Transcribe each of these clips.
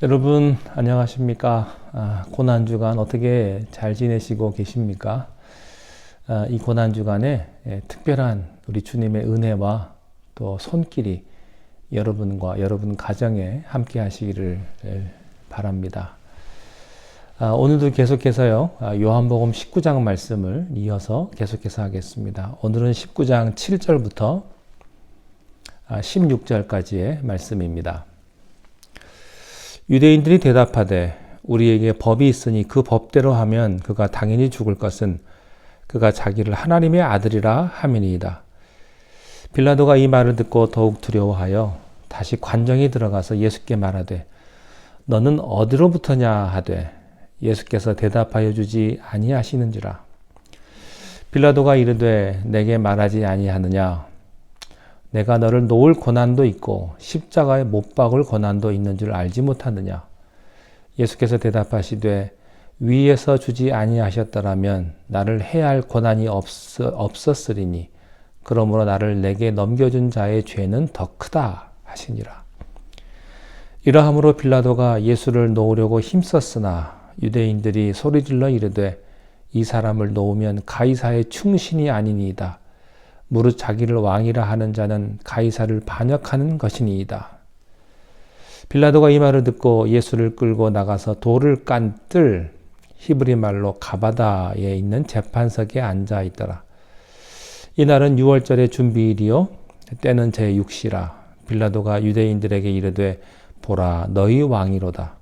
여러분 안녕하십니까? 고난주간 어떻게 잘 지내시고 계십니까? 이 고난주간에 특별한 우리 주님의 은혜와 또 손길이 여러분과 여러분 가정에 함께 하시기를 바랍니다. 오늘도 계속해서요, 요한복음 19장 말씀을 이어서 계속해서 하겠습니다. 오늘은 19장 7절부터 16절까지의 말씀입니다. 유대인들이 대답하되 우리에게 법이 있으니 그 법대로 하면 그가 당연히 죽을 것은 그가 자기를 하나님의 아들이라 함이니이다. 빌라도가 이 말을 듣고 더욱 두려워하여 다시 관정에 들어가서 예수께 말하되 너는 어디로부터냐 하되 예수께서 대답하여 주지 아니하시는지라. 빌라도가 이르되 내게 말하지 아니하느냐? 내가 너를 놓을 고난도 있고 십자가에 못 박을 고난도 있는 줄 알지 못하느냐? 예수께서 대답하시되 위에서 주지 아니하셨더라면 나를 해야 할 고난이 없었으리니 그러므로 나를 내게 넘겨준 자의 죄는 더 크다 하시니라. 이러함으로 빌라도가 예수를 놓으려고 힘썼으나 유대인들이 소리질러 이르되 이 사람을 놓으면 가이사의 충신이 아니니이다. 무릇 자기를 왕이라 하는 자는 가이사를 반역하는 것이니이다. 빌라도가 이 말을 듣고 예수를 끌고 나가서 돌을 깐 뜰 히브리 말로 가바다에 있는 재판석에 앉아 있더라. 이날은 6월절의 준비일이요 때는 제6시라. 빌라도가 유대인들에게 이르되 보라 너희 왕이로다.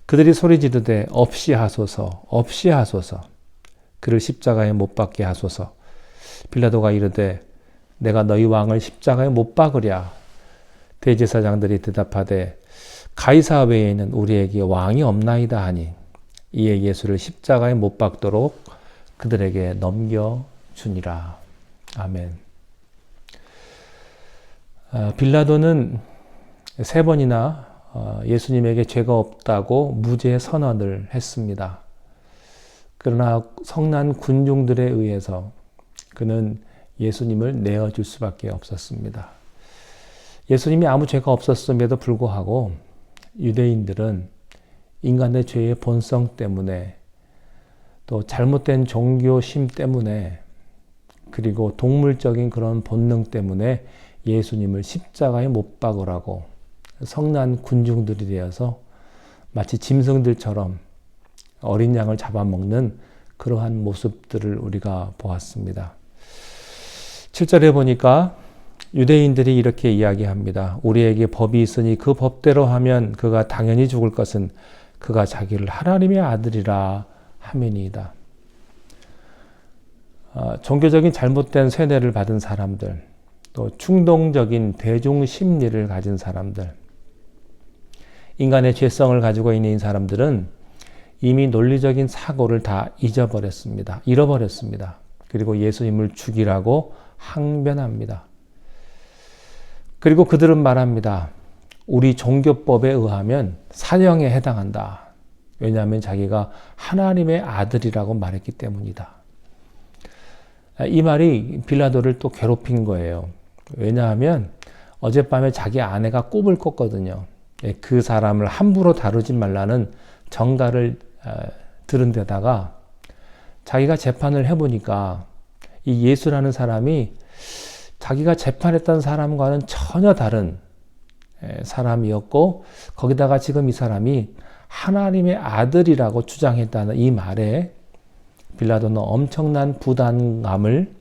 그들이 소리 지르되 없이 하소서 없이 하소서. 그를 십자가에 못 박게 하소서. 빌라도가 이르되 내가 너희 왕을 십자가에 못 박으랴. 대제사장들이 대답하되 가이사 외에는 우리에게 왕이 없나이다 하니 이에 예수를 십자가에 못 박도록 그들에게 넘겨주니라. 아멘. 빌라도는 3번이나 예수님에게 죄가 없다고 무죄 선언을 했습니다. 그러나 성난 군중들에 의해서 그는 예수님을 내어줄 수밖에 없었습니다. 예수님이 아무 죄가 없었음에도 불구하고 유대인들은 인간의 죄의 본성 때문에 또 잘못된 종교심 때문에 그리고 동물적인 그런 본능 때문에 예수님을 십자가에 못 박으라고 성난 군중들이 되어서 마치 짐승들처럼 어린 양을 잡아먹는 그러한 모습들을 우리가 보았습니다. 7절에 보니까 유대인들이 이렇게 이야기합니다. 우리에게 법이 있으니 그 법대로 하면 그가 당연히 죽을 것은 그가 자기를 하나님의 아들이라 함이니이다. 종교적인 잘못된 세뇌를 받은 사람들, 또 충동적인 대중 심리를 가진 사람들, 인간의 죄성을 가지고 있는 사람들은 이미 논리적인 사고를 다 잃어버렸습니다. 그리고 예수님을 죽이라고 항변합니다. 그리고 그들은 말합니다. 우리 종교법에 의하면 사형에 해당한다. 왜냐하면 자기가 하나님의 아들이라고 말했기 때문이다. 이 말이 빌라도를 또 괴롭힌 거예요. 왜냐하면 어젯밤에 자기 아내가 꿈을 꿨거든요. 그 사람을 함부로 다루지 말라는 정가를 들은 데다가 자기가 재판을 해보니까 이 예수라는 사람이 자기가 재판했던 사람과는 전혀 다른 사람이었고 거기다가 지금 이 사람이 하나님의 아들이라고 주장했다는 이 말에 빌라도는 엄청난 부담감을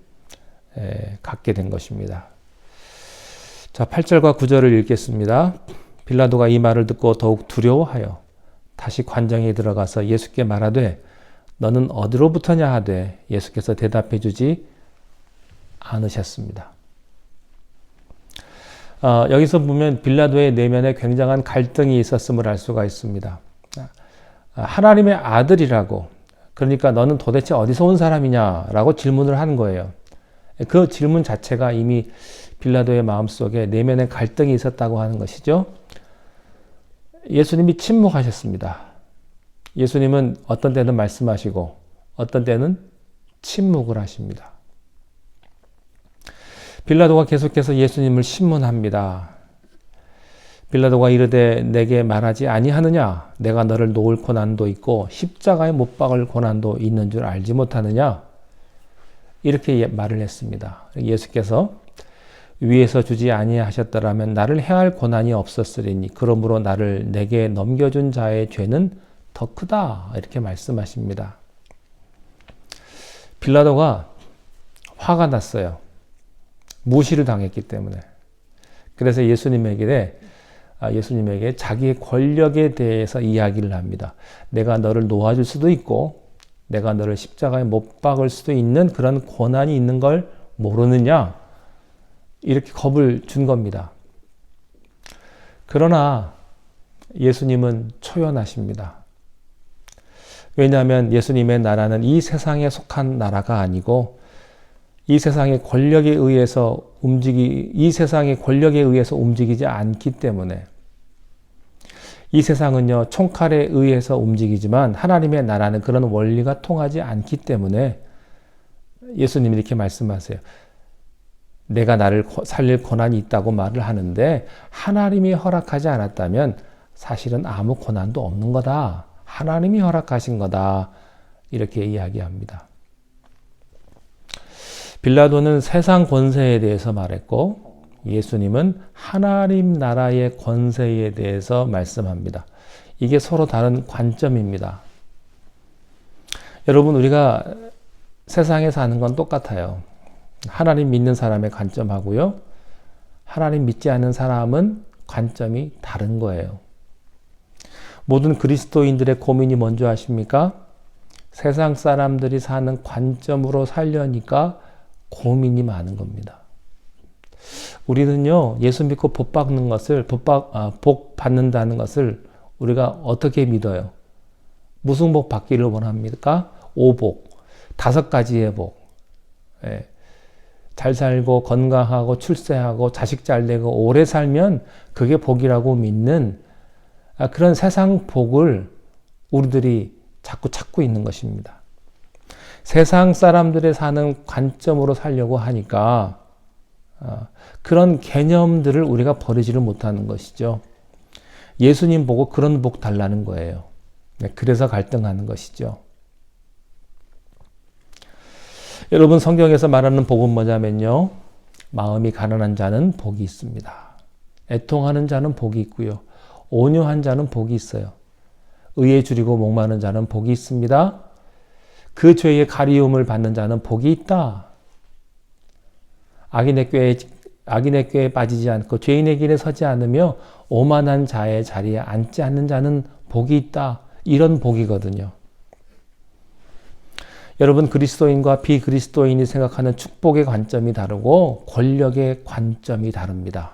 갖게 된 것입니다. 자, 8절과 9절을 읽겠습니다. 빌라도가 이 말을 듣고 더욱 두려워하여 다시 관정에 들어가서 예수께 말하되 너는 어디로부터냐 하되 예수께서 대답해 주지 않으셨습니다. 여기서 보면 빌라도의 내면에 굉장한 갈등이 있었음을 알 수가 있습니다. 하나님의 아들이라고, 그러니까 너는 도대체 어디서 온 사람이냐라고 질문을 한 거예요. 그 질문 자체가 이미 빌라도의 마음속에 내면에 갈등이 있었다고 하는 것이죠. 예수님이 침묵하셨습니다. 예수님은 어떤 때는 말씀하시고 어떤 때는 침묵을 하십니다. 빌라도가 계속해서 예수님을 신문합니다. 빌라도가 이르되 내게 말하지 아니하느냐? 내가 너를 놓을 고난도 있고 십자가에 못 박을 고난도 있는 줄 알지 못하느냐? 이렇게 말을 했습니다. 예수께서 위에서 주지 아니하셨더라면 나를 해할 고난이 없었으리니 그러므로 나를 내게 넘겨준 자의 죄는 더 크다. 이렇게 말씀하십니다. 빌라도가 화가 났어요. 무시를 당했기 때문에. 그래서 예수님에게 자기의 권력에 대해서 이야기를 합니다. 내가 너를 놓아줄 수도 있고 내가 너를 십자가에 못 박을 수도 있는 그런 권한이 있는 걸 모르느냐? 이렇게 겁을 준 겁니다. 그러나 예수님은 초연하십니다. 왜냐하면 예수님의 나라는 이 세상에 속한 나라가 아니고 이 세상의 권력에 의해서 움직이지 않기 때문에 이 세상은요, 총칼에 의해서 움직이지만 하나님의 나라는 그런 원리가 통하지 않기 때문에 예수님이 이렇게 말씀하세요. 내가 나를 살릴 권한이 있다고 말을 하는데 하나님이 허락하지 않았다면 사실은 아무 권한도 없는 거다. 하나님이 허락하신 거다. 이렇게 이야기합니다. 빌라도는 세상 권세에 대해서 말했고 예수님은 하나님 나라의 권세에 대해서 말씀합니다. 이게 서로 다른 관점입니다. 여러분, 우리가 세상에 사는 건 똑같아요. 하나님 믿는 사람의 관점하고요. 하나님 믿지 않는 사람은 관점이 다른 거예요. 모든 그리스도인들의 고민이 뭔지 아십니까? 세상 사람들이 사는 관점으로 살려니까 고민이 많은 겁니다. 우리는요, 예수 믿고 복 받는다는 것을 우리가 어떻게 믿어요? 무슨 복 받기를 원합니까? 5복, 5가지의 복. 예. 잘 살고 건강하고 출세하고 자식 잘 되고 오래 살면 그게 복이라고 믿는 그런 세상 복을 우리들이 자꾸 찾고 있는 것입니다. 세상 사람들의 사는 관점으로 살려고 하니까 그런 개념들을 우리가 버리지를 못하는 것이죠. 예수님 보고 그런 복 달라는 거예요. 그래서 갈등하는 것이죠. 여러분, 성경에서 말하는 복은 뭐냐면요. 마음이 가난한 자는 복이 있습니다. 애통하는 자는 복이 있고요. 온유한 자는 복이 있어요. 의에 줄이고 목마른 자는 복이 있습니다. 그 죄의 가리움을 받는 자는 복이 있다. 악인의 꾀에 빠지지 않고 죄인의 길에 서지 않으며 오만한 자의 자리에 앉지 않는 자는 복이 있다. 이런 복이거든요. 여러분, 그리스도인과 비그리스도인이 생각하는 축복의 관점이 다르고 권력의 관점이 다릅니다.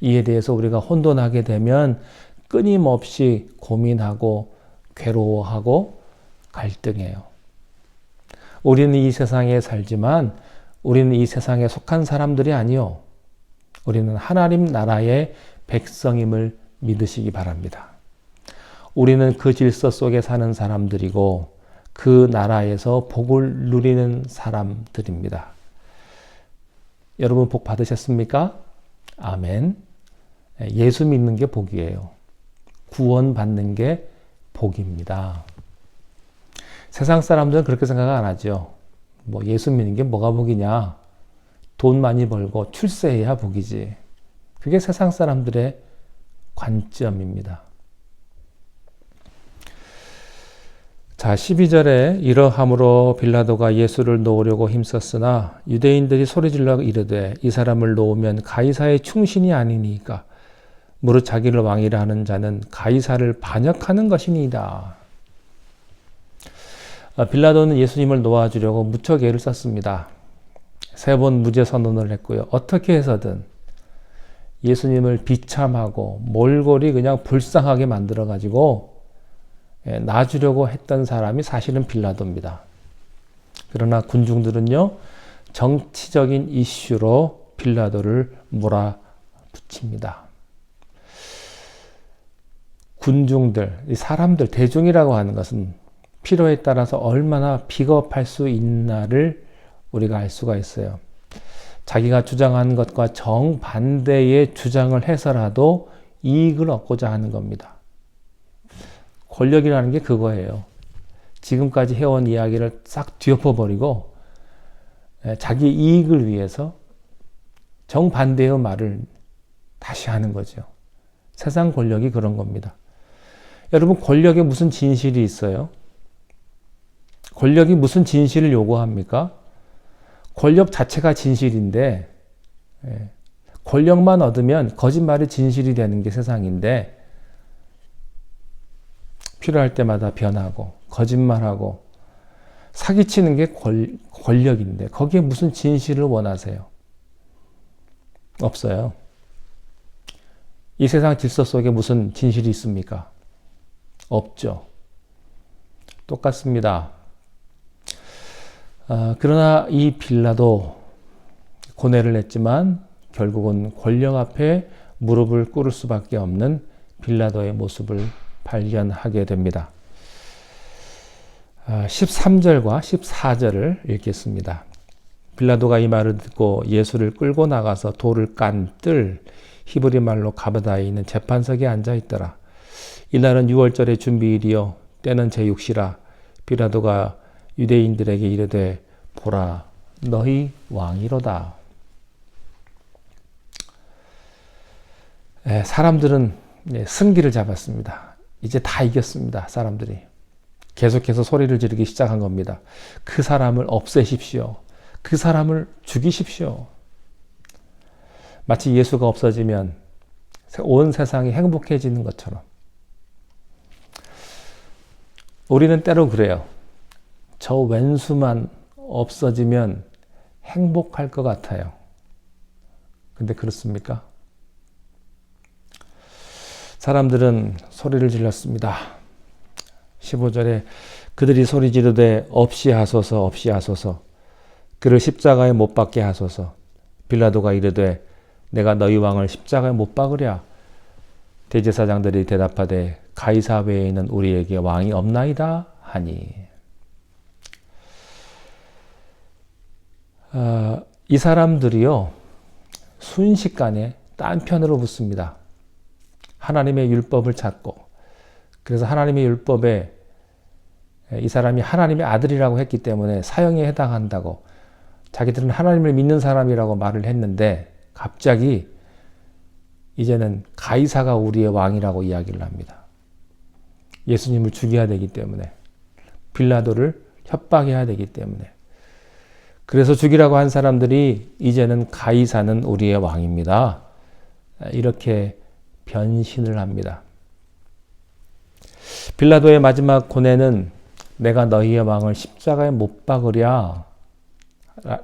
이에 대해서 우리가 혼돈하게 되면 끊임없이 고민하고 괴로워하고 갈등해요. 우리는 이 세상에 살지만 우리는 이 세상에 속한 사람들이 아니요. 우리는 하나님 나라의 백성임을 믿으시기 바랍니다. 우리는 그 질서 속에 사는 사람들이고 그 나라에서 복을 누리는 사람들입니다. 여러분, 복 받으셨습니까? 아멘. 예수 믿는 게 복이에요. 구원 받는 게 복입니다. 세상 사람들은 그렇게 생각 안 하죠. 예수 믿는 게 뭐가 복이냐? 돈 많이 벌고 출세해야 복이지. 그게 세상 사람들의 관점입니다. 자, 12절에 이러함으로 빌라도가 예수를 놓으려고 힘썼으나 유대인들이 소리질러 이르되 이 사람을 놓으면 가이사의 충신이 아니니까 무릇 자기를 왕이라 하는 자는 가이사를 반역하는 것이니이다. 빌라도는 예수님을 놓아주려고 무척 애를 썼습니다. 3번 무죄 선언을 했고요. 어떻게 해서든 예수님을 비참하고 몰골이 그냥 불쌍하게 만들어가지고 놔주려고 했던 사람이 사실은 빌라도입니다. 그러나 군중들은요, 정치적인 이슈로 빌라도를 몰아붙입니다. 군중들, 사람들, 대중이라고 하는 것은 필요에 따라서 얼마나 비겁할 수 있나를 우리가 알 수가 있어요. 자기가 주장한 것과 정반대의 주장을 해서라도 이익을 얻고자 하는 겁니다. 권력이라는 게 그거예요. 지금까지 해온 이야기를 싹 뒤엎어버리고 자기 이익을 위해서 정반대의 말을 다시 하는 거죠. 세상 권력이 그런 겁니다. 여러분, 권력에 무슨 진실이 있어요? 권력이 무슨 진실을 요구합니까? 권력 자체가 진실인데 권력만 얻으면 거짓말이 진실이 되는 게 세상인데 필요할 때마다 변하고 거짓말하고 사기치는 게 권력인데 거기에 무슨 진실을 원하세요? 없어요. 이 세상 질서 속에 무슨 진실이 있습니까? 없죠. 똑같습니다. 그러나 이 빌라도 고뇌를 했지만 결국은 권력 앞에 무릎을 꿇을 수밖에 없는 빌라도의 모습을 발견하게 됩니다. 13절과 14절을 읽겠습니다. 빌라도가 이 말을 듣고 예수를 끌고 나가서 돌을 깐 뜰, 히브리 말로 가버다에 있는 재판석에 앉아 있더라. 이날은 6월절의 준비일이요 때는 제6시라. 빌라도가 유대인들에게 이르되 보라 너희 왕이로다. 사람들은 승기를 잡았습니다. 이제 다 이겼습니다. 사람들이 계속해서 소리를 지르기 시작한 겁니다. 그 사람을 없애십시오. 그 사람을 죽이십시오. 마치 예수가 없어지면 온 세상이 행복해지는 것처럼. 우리는 때로 그래요. 저 왼수만 없어지면 행복할 것 같아요. 근데 그렇습니까? 사람들은 소리를 질렀습니다. 15절에 그들이 소리 지르되 없이 하소서 없이 하소서 그를 십자가에 못 박게 하소서. 빌라도가 이르되 내가 너희 왕을 십자가에 못 박으랴. 대제사장들이 대답하되 가이사 외에는 우리에게 왕이 없나이다 하니. 이 사람들이요 순식간에 딴편으로 붙습니다. 하나님의 율법을 찾고, 그래서 하나님의 율법에 이 사람이 하나님의 아들이라고 했기 때문에 사형에 해당한다고 자기들은 하나님을 믿는 사람이라고 말을 했는데 갑자기 이제는 가이사가 우리의 왕이라고 이야기를 합니다. 예수님을 죽여야 되기 때문에, 빌라도를 협박해야 되기 때문에. 그래서 죽이라고 한 사람들이 이제는 가이사는 우리의 왕입니다. 이렇게 변신을 합니다. 빌라도의 마지막 고뇌는 내가 너희의 왕을 십자가에 못 박으랴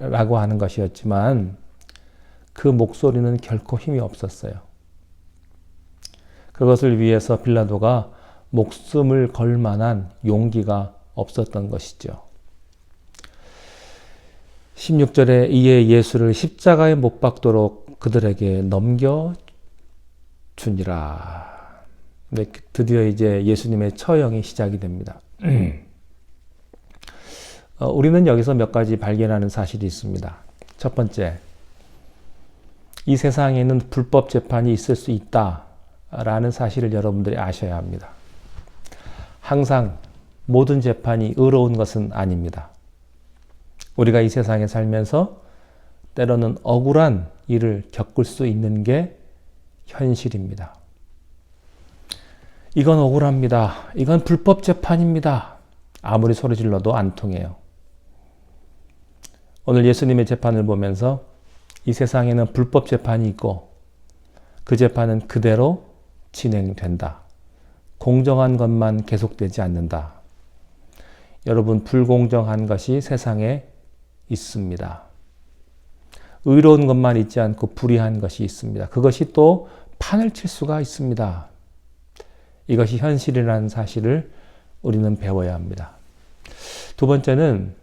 라고 하는 것이었지만 그 목소리는 결코 힘이 없었어요. 그것을 위해서 빌라도가 목숨을 걸 만한 용기가 없었던 것이죠. 16절에 이에 예수를 십자가에 못 박도록 그들에게 넘겨주니라. 네, 드디어 이제 예수님의 처형이 시작이 됩니다. 우리는 여기서 몇 가지 발견하는 사실이 있습니다. 첫 번째, 이 세상에는 불법 재판이 있을 수 있다라는 사실을 여러분들이 아셔야 합니다. 항상 모든 재판이 의로운 것은 아닙니다. 우리가 이 세상에 살면서 때로는 억울한 일을 겪을 수 있는 게 현실입니다. 이건 억울합니다. 이건 불법 재판입니다. 아무리 소리 질러도 안 통해요. 오늘 예수님의 재판을 보면서 이 세상에는 불법 재판이 있고 그 재판은 그대로 진행된다. 공정한 것만 계속되지 않는다. 여러분, 불공정한 것이 세상에 있습니다. 의로운 것만 있지 않고 불의한 것이 있습니다. 그것이 또 판을 칠 수가 있습니다. 이것이 현실이라는 사실을 우리는 배워야 합니다. 두 번째는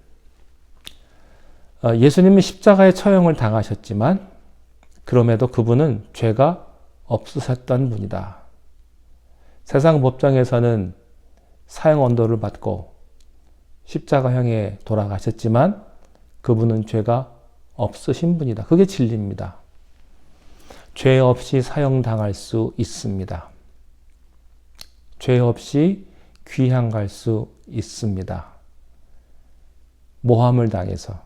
예수님은 십자가의 처형을 당하셨지만 그럼에도 그분은 죄가 없으셨던 분이다. 세상 법정에서는 사형 언도를 받고 십자가형에 돌아가셨지만 그분은 죄가 없으신 분이다. 그게 진리입니다. 죄 없이 사형당할 수 있습니다. 죄 없이 귀양 갈 수 있습니다. 모함을 당해서,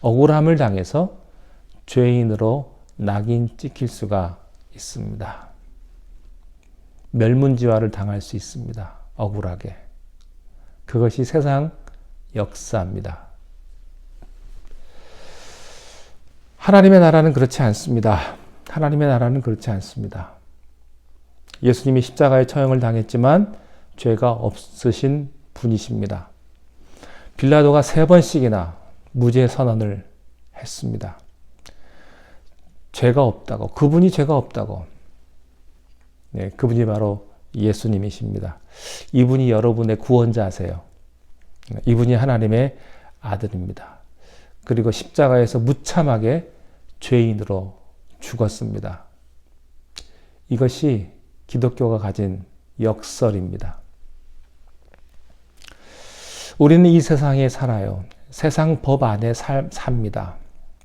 억울함을 당해서 죄인으로 낙인 찍힐 수가 있습니다. 멸문지화를 당할 수 있습니다. 억울하게. 그것이 세상 역사입니다. 하나님의 나라는 그렇지 않습니다. 하나님의 나라는 그렇지 않습니다. 예수님이 십자가의 처형을 당했지만 죄가 없으신 분이십니다. 빌라도가 3번씩이나 무죄 선언을 했습니다. 죄가 없다고, 그분이 죄가 없다고. 네, 그분이 바로 예수님이십니다. 이분이 여러분의 구원자세요. 이분이 하나님의 아들입니다. 그리고 십자가에서 무참하게 죄인으로 죽었습니다. 이것이 기독교가 가진 역설입니다. 우리는 이 세상에 살아요. 세상 법 안에 삽니다.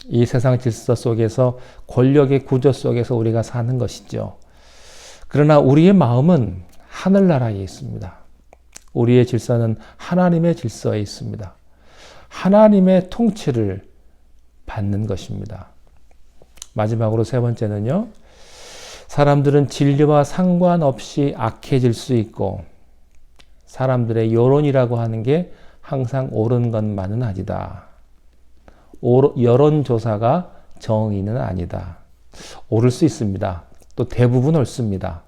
이 세상 질서 속에서, 권력의 구조 속에서 우리가 사는 것이죠. 그러나 우리의 마음은 하늘나라에 있습니다. 우리의 질서는 하나님의 질서에 있습니다. 하나님의 통치를 받는 것입니다. 마지막으로 3번째는요. 사람들은 진리와 상관없이 악해질 수 있고 사람들의 여론이라고 하는 게 항상 옳은 것만은 아니다. 여론조사가 정의는 아니다. 옳을 수 있습니다. 또 대부분 옳습니다.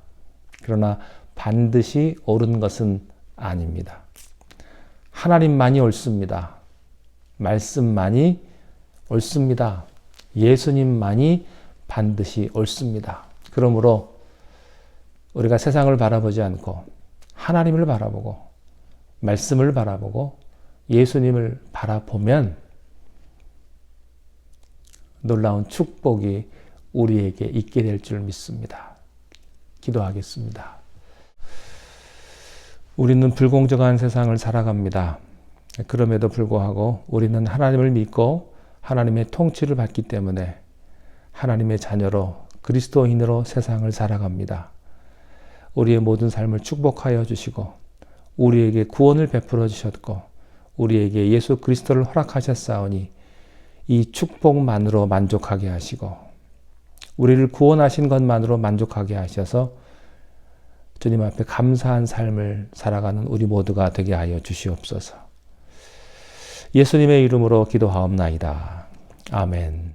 그러나 반드시 옳은 것은 아닙니다. 하나님만이 옳습니다. 말씀만이 옳습니다. 예수님만이 반드시 옳습니다. 그러므로 우리가 세상을 바라보지 않고 하나님을 바라보고 말씀을 바라보고 예수님을 바라보면 놀라운 축복이 우리에게 있게 될 줄 믿습니다. 기도하겠습니다. 우리는 불공정한 세상을 살아갑니다. 그럼에도 불구하고 우리는 하나님을 믿고 하나님의 통치를 받기 때문에 하나님의 자녀로 그리스도인으로 세상을 살아갑니다. 우리의 모든 삶을 축복하여 주시고 우리에게 구원을 베풀어 주셨고 우리에게 예수 그리스도를 허락하셨사오니 이 축복만으로 만족하게 하시고 우리를 구원하신 것만으로 만족하게 하셔서 주님 앞에 감사한 삶을 살아가는 우리 모두가 되게 하여 주시옵소서. 예수님의 이름으로 기도하옵나이다. 아멘.